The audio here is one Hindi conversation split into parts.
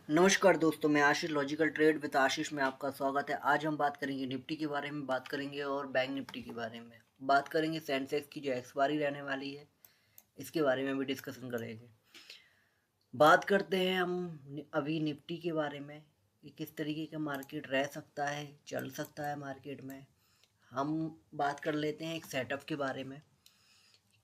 नमस्कार दोस्तों, मैं आशीष लॉजिकल ट्रेड विद आशीष में आपका स्वागत है। आज हम बात करेंगे निफ्टी के बारे में, बात करेंगे और बैंक निफ्टी के बारे में बात करेंगे। सेंसेक्स की जो एक्सपायरी रहने वाली है इसके बारे में भी डिस्कशन करेंगे। बात करते हैं हम अभी निफ्टी के बारे में कि किस तरीके का मार्केट रह सकता है, चल सकता है मार्केट में। हम बात कर लेते हैं एक सेटअप के बारे में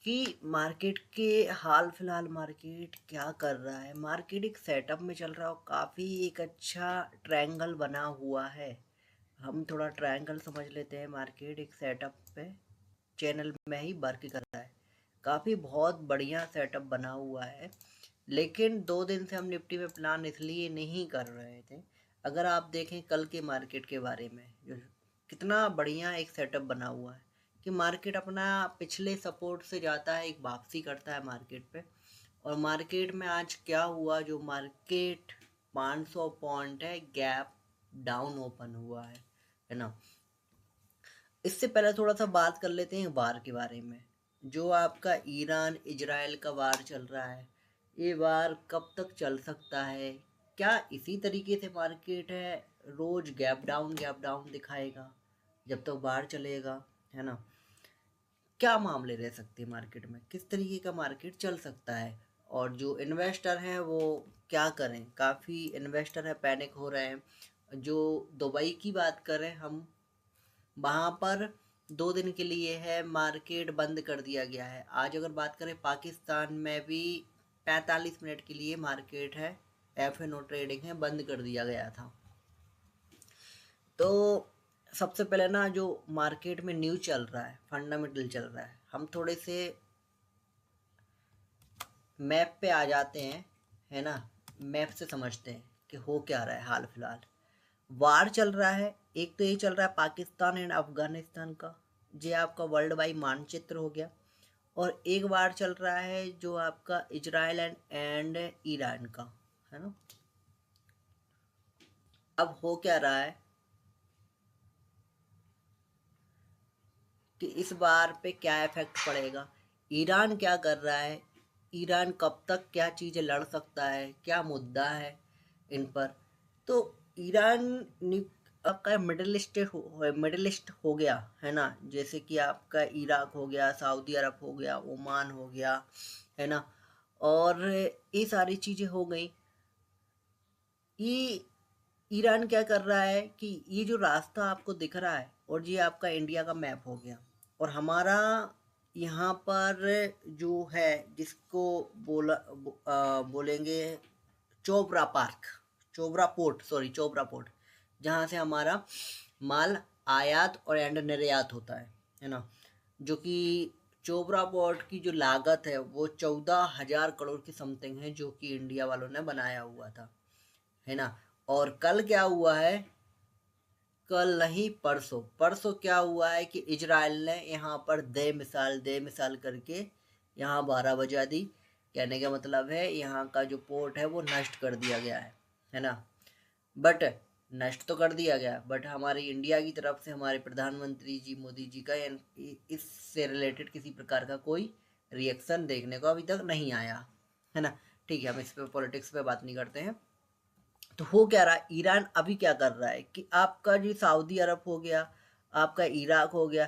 कि मार्केट के हाल फिलहाल मार्केट क्या कर रहा है। मार्केट एक सेटअप में चल रहा हो, काफ़ी एक अच्छा ट्रायंगल बना हुआ है। हम थोड़ा ट्रायंगल समझ लेते हैं। मार्केट एक सेटअप पे चैनल में ही वर्क कर रहा है, काफ़ी बहुत बढ़िया सेटअप बना हुआ है। लेकिन 2 दिन से हम निफ्टी में प्लान इसलिए नहीं कर रहे थे। अगर आप देखें कल के मार्केट के बारे में, जो कितना बढ़िया एक सेटअप बना हुआ है कि मार्केट अपना पिछले सपोर्ट से जाता है, एक वापसी करता है मार्केट पे। और मार्केट में आज क्या हुआ, जो मार्केट 500 पॉइंट है गैप डाउन ओपन हुआ है ना। इससे पहले थोड़ा सा बात कर लेते हैं वार के बारे में। जो आपका ईरान इजराइल का वार चल रहा है, ये वार कब तक चल सकता है? क्या इसी तरीके से मार्केट है रोज गैप डाउन दिखाएगा जब तक वार चलेगा, है ना? क्या मामले रह सकते हैं मार्केट में, किस तरीके का मार्केट चल सकता है? और जो इन्वेस्टर हैं वो क्या करें? काफ़ी इन्वेस्टर है पैनिक हो रहे हैं। जो दुबई की बात करें हम, वहाँ पर 2 दिन के लिए है मार्केट बंद कर दिया गया है। आज अगर बात करें पाकिस्तान में भी 45 मिनट के लिए मार्केट है, एफ एन ओ ट्रेडिंग है, बंद कर दिया गया था। तो सबसे पहले ना, जो मार्केट में न्यूज़ चल रहा है, फंडामेंटल चल रहा है, हम थोड़े से मैप पे आ जाते हैं, है ना। मैप से समझते हैं कि हो क्या रहा है हाल फिलहाल। वार चल रहा है, एक तो ये चल रहा है पाकिस्तान एंड अफगानिस्तान का, ये आपका वर्ल्ड वाइड मानचित्र हो गया। और एक वार चल रहा है जो आपका इजराइल एंड ईरान का, है ना। अब हो क्या रहा है कि इस बार पे क्या इफेक्ट पड़ेगा, ईरान क्या कर रहा है, ईरान कब तक क्या चीज़ें लड़ सकता है, क्या मुद्दा है इन पर। तो ईरान आपका मिडिल ईस्ट हो गया, है ना। जैसे कि आपका इराक हो गया, सऊदी अरब हो गया, ओमान हो गया, है ना। और ये सारी चीज़ें हो गई। ये ईरान क्या कर रहा है कि ये जो रास्ता आपको दिख रहा है, और ये आपका इंडिया का मैप हो गया, और हमारा यहाँ पर जो है जिसको बोलेंगे चोपड़ा पार्क, चोपड़ा पोर्ट, जहाँ से हमारा माल आयात और एंड निर्यात होता है ना। जो कि चोपड़ा पोर्ट की जो लागत है वो 14,000 करोड़ की समथिंग है, जो कि इंडिया वालों ने बनाया हुआ था, है ना। और कल क्या हुआ है, कल नहीं परसों परसों क्या हुआ है कि इजराइल ने यहाँ पर दे मिसाल करके यहाँ 12 बजा दी। कहने का मतलब है यहाँ का जो पोर्ट है वो नष्ट कर दिया गया है ना। बट नष्ट तो कर दिया गया, बट हमारे इंडिया की तरफ से हमारे प्रधानमंत्री जी मोदी जी का इससे रिलेटेड किसी प्रकार का कोई रिएक्शन देखने को अभी तक नहीं आया, है ना। ठीक है, हम इस पे पॉलिटिक्स पे बात नहीं करते हैं। तो हो क्या रहा है, ईरान अभी क्या कर रहा है कि आपका जो सऊदी अरब हो गया, आपका इराक हो गया,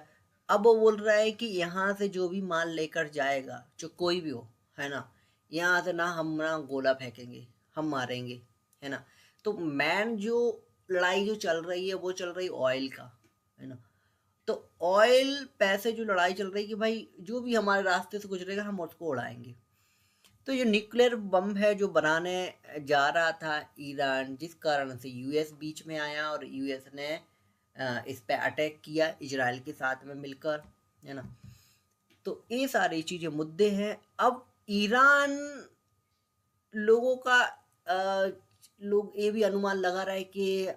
अब वो बोल रहा है कि यहाँ से जो भी माल लेकर जाएगा, जो कोई भी हो, है ना, यहाँ से ना हम ना गोला फेंकेंगे, हम मारेंगे, है ना। तो मैन जो लड़ाई जो चल रही है वो चल रही ऑयल का, है ना। तो ऑयल पैसे जो लड़ाई चल रही है कि भाई जो भी हमारे रास्ते से गुजरेगा हम उसको उड़ाएंगे। तो ये न्यूक्लियर बम है जो बनाने जा रहा था ईरान, जिस कारण से यूएस बीच में आया और यूएस ने इस पे अटैक किया इजराइल के साथ में मिलकर, है ना। तो ये सारी चीज़ें मुद्दे हैं। अब ईरान लोगों का लोग ये भी अनुमान लगा रहा है कि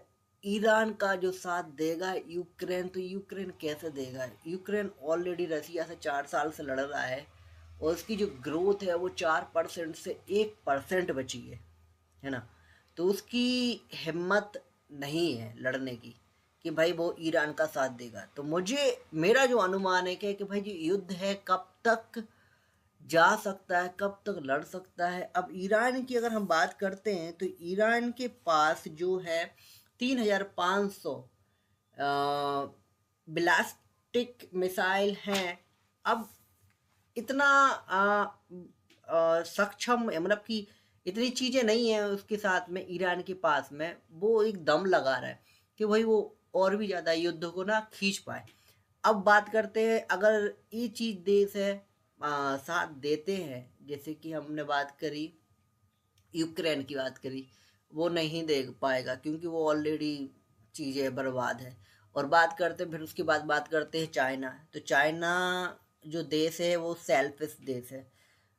ईरान का जो साथ देगा यूक्रेन, तो यूक्रेन कैसे देगा? यूक्रेन ऑलरेडी रसिया से 4 साल से लड़ रहा है, और उसकी जो ग्रोथ है वो 4% से 1% बची है ना। तो उसकी हिम्मत नहीं है लड़ने की कि भाई वो ईरान का साथ देगा। तो मुझे, मेरा जो अनुमान है कि भाई जो युद्ध है कब तक जा सकता है, कब तक लड़ सकता है। अब ईरान की अगर हम बात करते हैं तो ईरान के पास जो है 3,500 बिलास्टिक मिसाइल हैं। अब इतना सक्षम है, मतलब कि इतनी चीज़ें नहीं है उसके साथ में ईरान के पास में, वो एक दम लगा रहा है कि भाई वो और भी ज़्यादा युद्ध को ना खींच पाए। अब बात करते हैं, अगर ये चीज़ देश है साथ देते हैं, जैसे कि हमने बात करी यूक्रेन की बात करी, वो नहीं दे पाएगा क्योंकि वो ऑलरेडी चीज़ें बर्बाद है। और बात करते हैं, फिर उसके बाद बात करते हैं चाइना। तो चाइना जो देश है वो सेल्फिश देश है।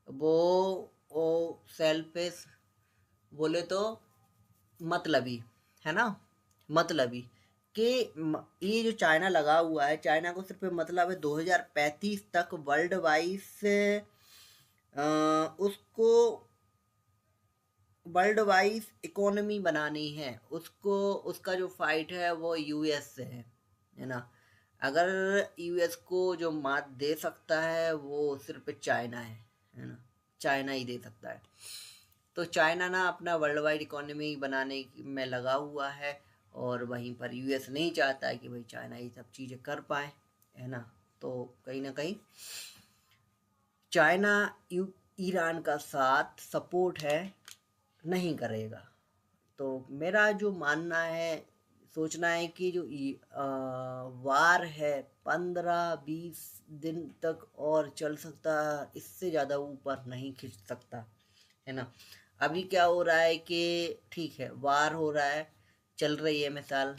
वो वो सेल्फिश बोले तो मतलबी, है ना, मतलबी कि ये जो चाइना लगा हुआ है, चाइना को सिर्फ मतलब है 2035 तक वर्ल्ड वाइज उसको वर्ल्ड वाइज इकोनॉमी बनानी है उसको। उसका जो फाइट है वो यूएस से है ना। अगर यूएस को जो मात दे सकता है वो सिर्फ चाइना है ना, चाइना ही दे सकता है। तो चाइना ना अपना वर्ल्ड वाइड इकोनॉमी बनाने में लगा हुआ है, और वहीं पर यूएस नहीं चाहता है कि भाई चाइना ये सब चीज़ें कर पाए, है ना। तो कहीं ना कहीं चाइना ईरान का साथ सपोर्ट है नहीं करेगा। तो मेरा जो मानना है, सोचना है कि जो वार है 15-20 दिन तक और चल सकता, इससे ज़्यादा ऊपर नहीं खिंच सकता, है ना। अभी क्या हो रहा है कि ठीक है वार हो रहा है, चल रही है मिसाल,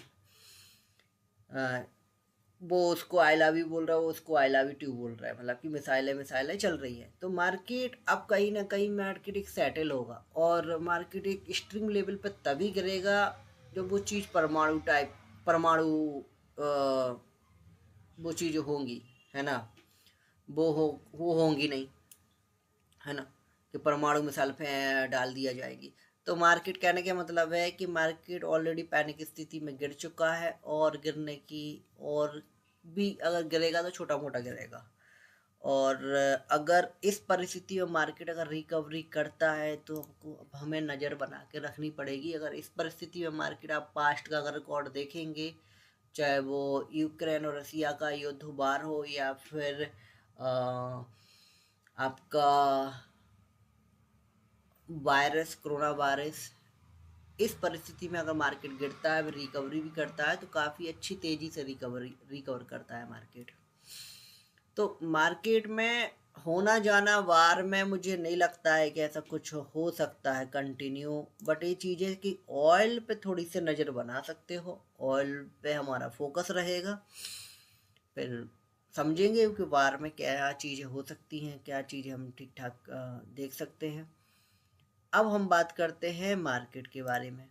वो उसको आई लव यू बोल रहा है, वो उसको आई लव यू टू बोल रहा है, मतलब कि मिसाइलें चल रही है। तो मार्केट अब कहीं ना कहीं मार्केट एक सेटल होगा, और मार्केट एक एक्सट्रीम लेवल पर तभी गिरेगा जब वो चीज़ परमाणु वो चीज़ होंगी, है ना। वो होंगी नहीं, है ना, कि परमाणु मिसाइल पे डाल दिया जाएगी। तो मार्केट कहने का मतलब है कि मार्केट ऑलरेडी पैनिक स्थिति में गिर चुका है, और गिरने की, और भी अगर गिरेगा तो छोटा मोटा गिरेगा। और अगर इस परिस्थिति में मार्केट अगर रिकवरी करता है तो हमको अब हमें नज़र बना के रखनी पड़ेगी। अगर इस परिस्थिति में मार्केट, आप पास्ट का अगर रिकॉर्ड देखेंगे, चाहे वो यूक्रेन और रसिया का युद्ध बार हो, या फिर आपका कोरोना वायरस, इस परिस्थिति में अगर मार्केट गिरता है, रिकवरी भी करता है, तो काफ़ी अच्छी तेज़ी से रिकवर करता है मार्केट। तो मार्केट में होना जाना वार में मुझे नहीं लगता है कि ऐसा कुछ हो सकता है कंटिन्यू। बट ये चीज़ें कि ऑयल पे थोड़ी सी नज़र बना सकते हो, ऑयल पे हमारा फोकस रहेगा, फिर समझेंगे कि वार में क्या चीज़ें हो सकती हैं, क्या चीज़ें हम ठीक ठाक देख सकते हैं। अब हम बात करते हैं मार्केट के बारे में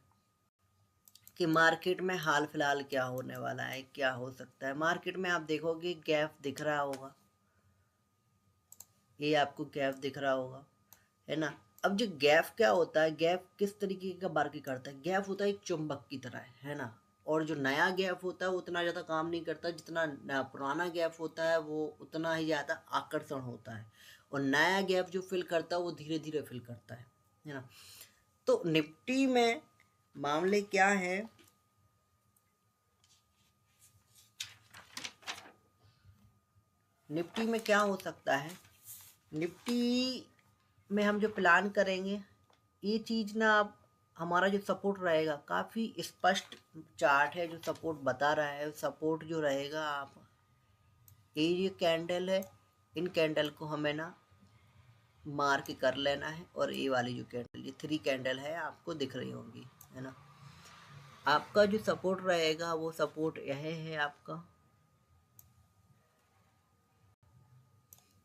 कि मार्केट में हाल फिलहाल क्या होने वाला है, क्या हो सकता है। मार्केट में आप देखोगे गैप दिख रहा होगा, ये आपको गैप दिख रहा होगा, है ना। अब जो गैप क्या होता है, गैप किस तरीके का वर्क करता है, गैप होता है एक चुंबक की तरह, है ना। और जो नया गैप होता है वो उतना ज़्यादा काम नहीं करता, जितना पुराना गैप होता है वो उतना ही ज़्यादा आकर्षण होता है। और नया गैप जो फिल करता है वो धीरे धीरे फिल करता है ना। तो निफ्टी में मामले क्या है, निफ्टी में क्या हो सकता है, निफ्टी में हम जो प्लान करेंगे, ये चीज़ ना, अब हमारा जो सपोर्ट रहेगा काफ़ी स्पष्ट चार्ट है जो सपोर्ट बता रहा है। सपोर्ट जो रहेगा, आप ये कैंडल है, इन कैंडल को हमें ना मार्क कर लेना है। और ये वाली जो कैंडल, ये 3 कैंडल है आपको दिख रही होंगी, है ना। आपका जो सपोर्ट रहेगा वो सपोर्ट यह है आपका,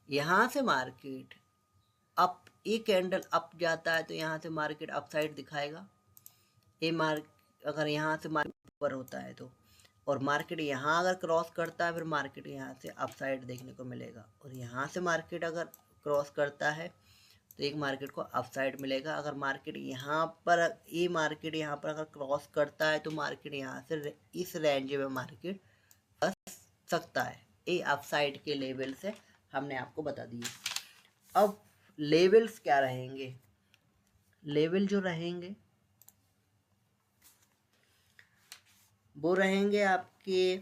यहाँ से मार्केट अप, एक कैंडल अप जाता है तो यहाँ से मार्केट अप साइड दिखाएगा। ये अगर यहाँ से मार्केट ऊपर होता है तो, और मार्केट यहाँ अगर क्रॉस करता है, फिर मार्केट यहाँ से अप साइड देखने को मिलेगा। और यहाँ से मार्केट अगर क्रॉस करता है तो एक मार्केट को अप साइड मिलेगा। अगर मार्केट यहाँ पर, ये मार्केट यहाँ पर अगर क्रॉस करता है तो मार्केट यहाँ से इस रेंज में मार्केट फंस सकता है। ये अप साइड के लेवल से हमने आपको बता दिए। अब लेवल्स क्या रहेंगे, लेवल जो रहेंगे वो रहेंगे आपके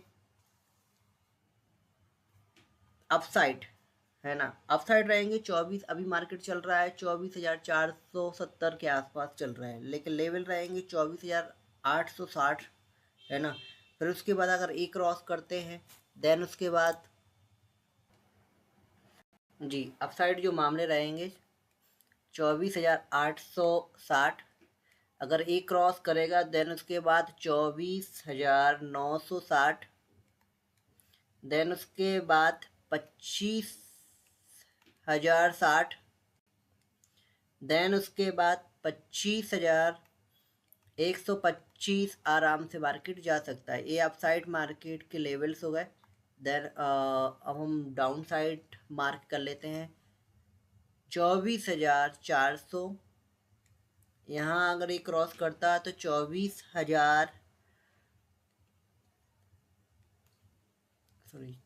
अपसाइड, है ना, अपसाइड रहेंगे 24, अभी मार्केट चल रहा है 24,470 के आसपास चल रहा है, लेकिन लेवल रहेंगे 24,860, है ना। फिर उसके बाद अगर ए क्रॉस करते हैं देन उसके बाद जी अपसाइड जो मामले रहेंगे 24,860, अगर ए क्रॉस करेगा देन उसके बाद 24,960, देन उसके बाद 25,060, देन उसके बाद 25,125 आराम से मार्केट जा सकता है। ये अपसाइड मार्केट के लेवल्स हो गए। देन अब हम डाउन साइड मार्क कर लेते हैं 24,400, यहाँ अगर ये क्रॉस करता है तो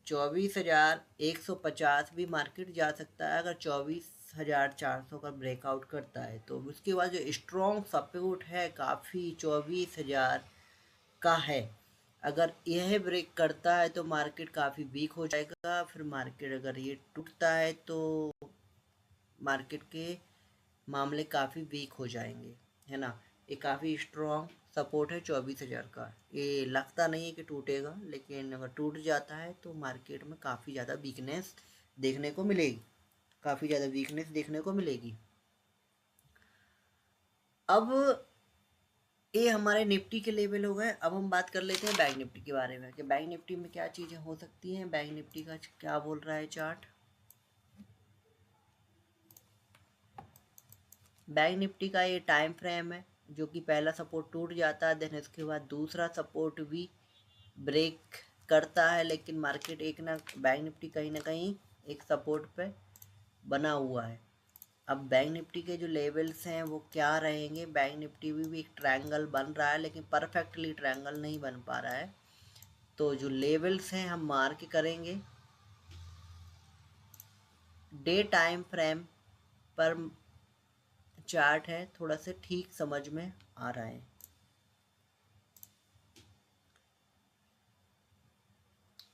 24,150 भी मार्केट जा सकता है अगर 24,400 का ब्रेकआउट करता है। तो उसके बाद जो स्ट्रॉन्ग सपोर्ट है काफ़ी 24,000 का है, अगर यह ब्रेक करता है तो मार्केट काफ़ी वीक हो जाएगा। फिर मार्केट अगर ये टूटता है तो मार्केट के मामले काफ़ी वीक हो जाएंगे, है ना। ये काफ़ी स्ट्रॉन्ग सपोर्ट है 24,000 का, ये लगता नहीं है कि टूटेगा, लेकिन अगर टूट जाता है तो मार्केट में काफ़ी ज़्यादा वीकनेस देखने को मिलेगी, काफ़ी ज़्यादा वीकनेस देखने को मिलेगी। अब ये हमारे निफ्टी के लेवल हो गए। अब हम बात कर लेते हैं बैंक निफ्टी के बारे में कि बैंक निफ्टी में क्या चीज़ें हो सकती हैं। बैंक निफ्टी का क्या बोल रहा है चार्ट, बैंक निफ्टी का ये टाइम फ्रेम है जो कि पहला सपोर्ट टूट जाता है, देन इसके बाद दूसरा सपोर्ट भी ब्रेक करता है, लेकिन मार्केट एक ना बैंक निफ्टी कहीं ना कहीं एक सपोर्ट पे बना हुआ है। अब बैंक निफ्टी के जो लेवल्स हैं वो क्या रहेंगे, बैंक निफ्टी भी एक ट्रायंगल बन रहा है लेकिन परफेक्टली ट्रायंगल नहीं बन पा रहा है। तो जो लेवल्स हैं हम मार्क करेंगे डे टाइम फ्रेम पर चार्ट है, थोड़ा सा ठीक समझ में आ रहा है।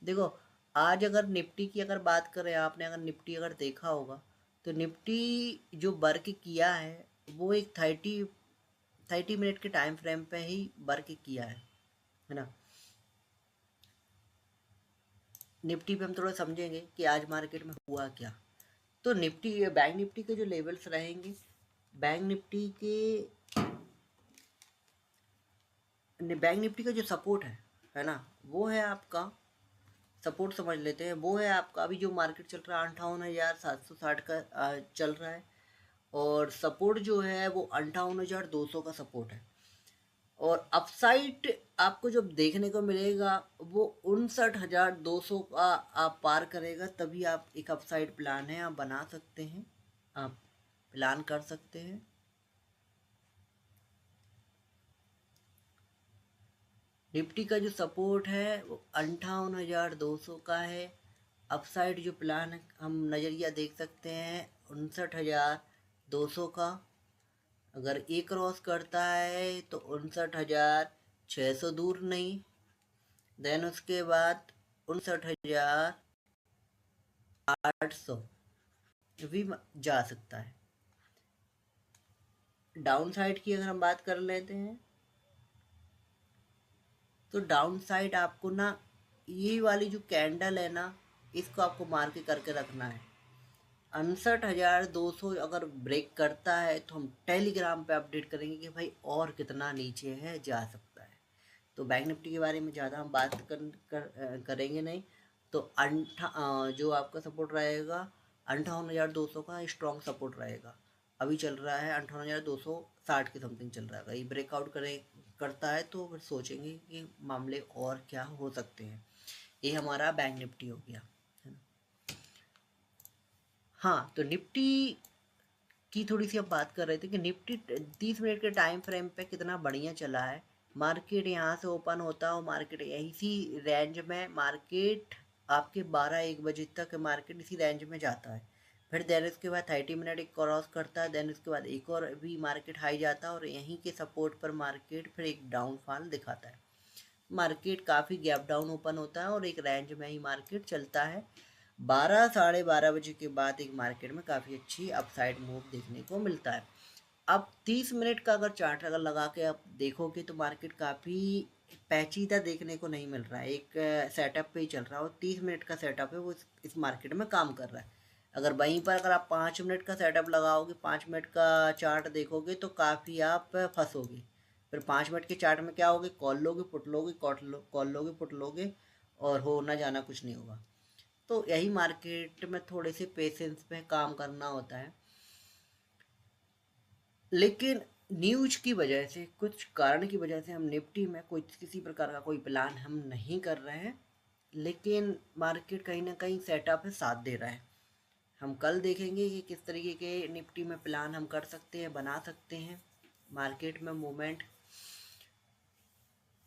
देखो आज अगर निफ्टी की अगर बात करें, आपने अगर निफ्टी अगर देखा होगा तो निफ्टी जो वर्क किया है वो एक 30 मिनट के टाइम फ्रेम पे ही वर्क किया है ना। निफ्टी पे हम थोड़ा समझेंगे कि आज मार्केट में हुआ क्या। तो निफ्टी बैंक निफ्टी के जो लेवल्स रहेंगे, बैंक निफ्टी के बैंक निफ्टी का जो सपोर्ट है ना, वो है आपका सपोर्ट समझ लेते हैं, वो है आपका अभी जो मार्केट चल रहा है 58,760 का चल रहा है, और सपोर्ट जो है वो 58,200 का सपोर्ट है। और अपसाइड आपको जो देखने को मिलेगा वो 59,200 का आप पार करेगा, तभी आप एक अपसाइड प्लान है आप बना सकते हैं, आप प्लान कर सकते हैं। निफ्टी का जो सपोर्ट है वो 58,200 का है। अपसाइड जो प्लान हम नज़रिया देख सकते हैं 59,200 का, अगर ए क्रॉस करता है तो 59,600 दूर नहीं, देन उसके बाद 59,800 भी जा सकता है। डाउन साइड की अगर हम बात कर लेते हैं तो डाउन साइड आपको ना ये वाली जो कैंडल है ना इसको आपको मार्क करके रखना है। 59,200 अगर ब्रेक करता है तो हम टेलीग्राम पे अपडेट करेंगे कि भाई और कितना नीचे है जा सकता है। तो बैंक निफ्टी के बारे में ज़्यादा हम बात करेंगे नहीं। तो जो आपका सपोर्ट रहेगा 58,200 का स्ट्रॉन्ग सपोर्ट रहेगा, अभी चल रहा है 58,260 के समथिंग चल रहा है। ये ब्रेकआउट करता है तो फिर सोचेंगे कि मामले और क्या हो सकते हैं। ये हमारा बैंक निफ्टी हो गया, है ना। हाँ तो निफ्टी की थोड़ी सी अब बात कर रहे थे कि निफ्टी 30 मिनट के टाइम फ्रेम पे कितना बढ़िया चला है। मार्केट यहाँ से ओपन होता है और मार्केट इसी रेंज में मार्केट आपके 12-1 बजे तक मार्केट इसी रेंज में जाता है। फिर देन इसके बाद 30 मिनट एक क्रॉस करता है, देन इसके बाद एक और भी मार्केट हाई जाता है और यहीं के सपोर्ट पर मार्केट फिर एक डाउनफॉल दिखाता है। मार्केट काफ़ी गैप डाउन ओपन होता है और एक रेंज में ही मार्केट चलता है। 12 साढ़े 12 बजे के बाद एक मार्केट में काफ़ी अच्छी अपसाइड मूव देखने को मिलता है। अब 30 मिनट का अगर चार्ट अगर लगा के आप देखोगे तो मार्केट काफ़ी पैचीदा देखने को नहीं मिल रहा है, एक सेटअप पे ही चल रहा है और 30 मिनट का सेटअप है वो इस मार्केट में काम कर रहा है। अगर वहीं पर अगर आप 5 मिनट का सेटअप लगाओगे, 5 मिनट का चार्ट देखोगे तो काफ़ी आप फंसोगे। फिर 5 मिनट के चार्ट में क्या होगे, कॉल लोगे पुट लोगे, कॉल लोगे पुट लोगे और हो ना जाना कुछ नहीं होगा। तो यही मार्केट में थोड़े से पेशेंस पे काम करना होता है। लेकिन न्यूज की वजह से, कुछ कारण की वजह से हम निफ्टी में कोई किसी प्रकार का कोई प्लान हम नहीं कर रहे हैं, लेकिन मार्केट कहीं ना कहीं सेटअप है साथ दे रहा है। हम कल देखेंगे कि किस तरीके के निफ्टी में प्लान हम कर सकते हैं, बना सकते हैं मार्केट में मूवमेंट,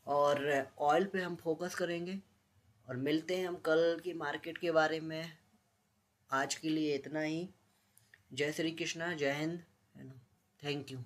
और ऑयल पे हम फोकस करेंगे और मिलते हैं हम कल की मार्केट के बारे में। आज के लिए इतना ही। जय श्री कृष्णा, जय हिंद, थैंक यू।